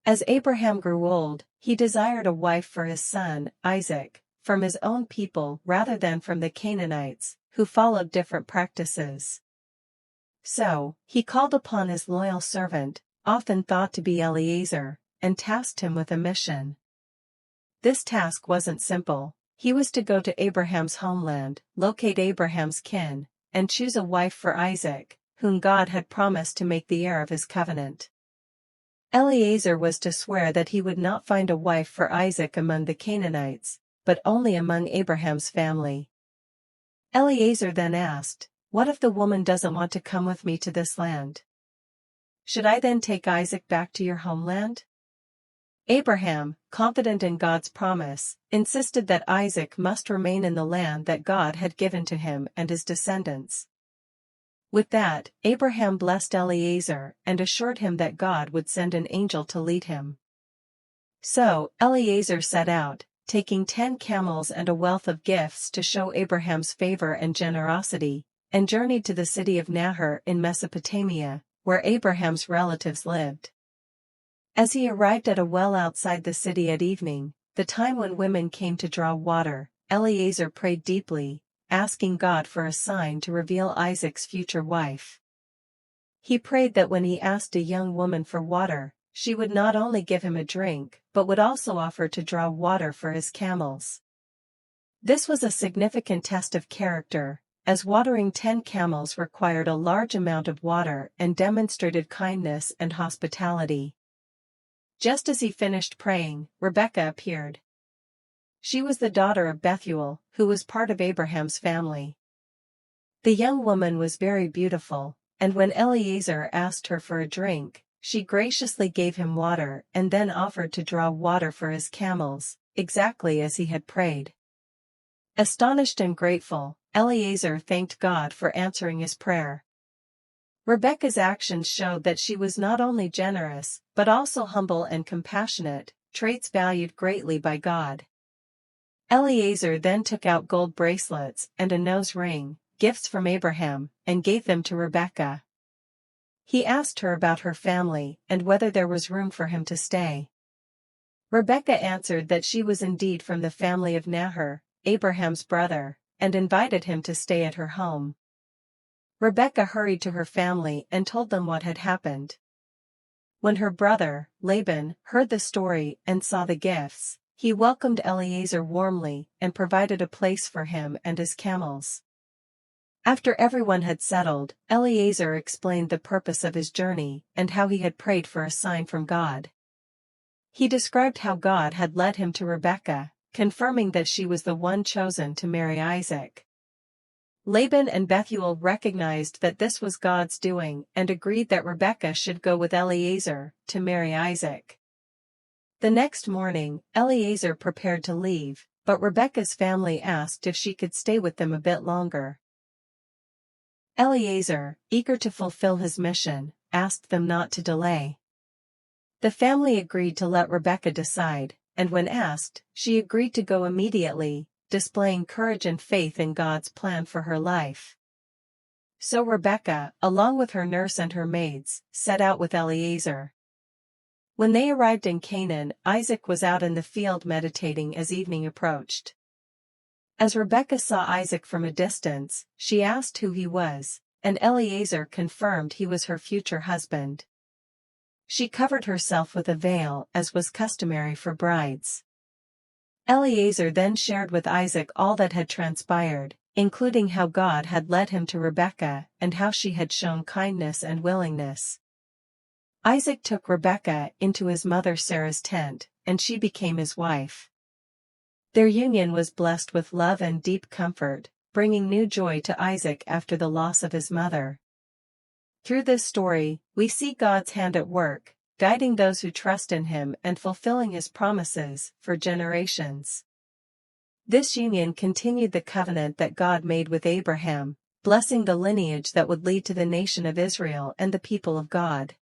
As Abraham grew old, he desired a wife for his son, Isaac, from his own people rather than from the Canaanites, who followed different practices. So, he called upon his loyal servant, often thought to be Eliezer, and tasked him with a mission. This task wasn't simple. He was to go to Abraham's homeland, locate Abraham's kin, and choose a wife for Isaac, whom God had promised to make the heir of his covenant. Eliezer was to swear that he would not find a wife for Isaac among the Canaanites, but only among Abraham's family. Eliezer then asked, "What if the woman doesn't want to come with me to this land? Should I then take Isaac back to your homeland?" Abraham, confident in God's promise, insisted that Isaac must remain in the land that God had given to him and his descendants. With that, Abraham blessed Eliezer and assured him that God would send an angel to lead him. So, Eliezer set out, taking 10 camels and a wealth of gifts to show Abraham's favor and generosity, and journeyed to the city of Nahor in Mesopotamia, where Abraham's relatives lived. As he arrived at a well outside the city at evening, the time when women came to draw water, Eliezer prayed deeply, asking God for a sign to reveal Isaac's future wife. He prayed that when he asked a young woman for water, she would not only give him a drink, but would also offer to draw water for his camels. This was a significant test of character, as watering 10 camels required a large amount of water and demonstrated kindness and hospitality. Just as he finished praying, Rebekah appeared. She was the daughter of Bethuel, who was part of Abraham's family. The young woman was very beautiful, and when Eliezer asked her for a drink, she graciously gave him water and then offered to draw water for his camels, exactly as he had prayed. Astonished and grateful, Eliezer thanked God for answering his prayer. Rebekah's actions showed that she was not only generous, but also humble and compassionate, traits valued greatly by God. Eliezer then took out gold bracelets and a nose ring, gifts from Abraham, and gave them to Rebekah. He asked her about her family and whether there was room for him to stay. Rebekah answered that she was indeed from the family of Nahor, Abraham's brother, and invited him to stay at her home. Rebekah hurried to her family and told them what had happened. When her brother, Laban, heard the story and saw the gifts, he welcomed Eliezer warmly and provided a place for him and his camels. After everyone had settled, Eliezer explained the purpose of his journey and how he had prayed for a sign from God. He described how God had led him to Rebekah, confirming that she was the one chosen to marry Isaac. Laban and Bethuel recognized that this was God's doing and agreed that Rebekah should go with Eliezer to marry Isaac. The next morning, Eliezer prepared to leave, but Rebekah's family asked if she could stay with them a bit longer. Eliezer, eager to fulfill his mission, asked them not to delay. The family agreed to let Rebekah decide, and when asked, she agreed to go immediately, displaying courage and faith in God's plan for her life. So Rebekah, along with her nurse and her maids, set out with Eliezer. When they arrived in Canaan, Isaac was out in the field meditating as evening approached. As Rebekah saw Isaac from a distance, she asked who he was, and Eliezer confirmed he was her future husband. She covered herself with a veil as was customary for brides. Eliezer then shared with Isaac all that had transpired, including how God had led him to Rebekah and how she had shown kindness and willingness. Isaac took Rebekah into his mother Sarah's tent, and she became his wife. Their union was blessed with love and deep comfort, bringing new joy to Isaac after the loss of his mother. Through this story, we see God's hand at work, guiding those who trust in him and fulfilling his promises for generations. This union continued the covenant that God made with Abraham, blessing the lineage that would lead to the nation of Israel and the people of God.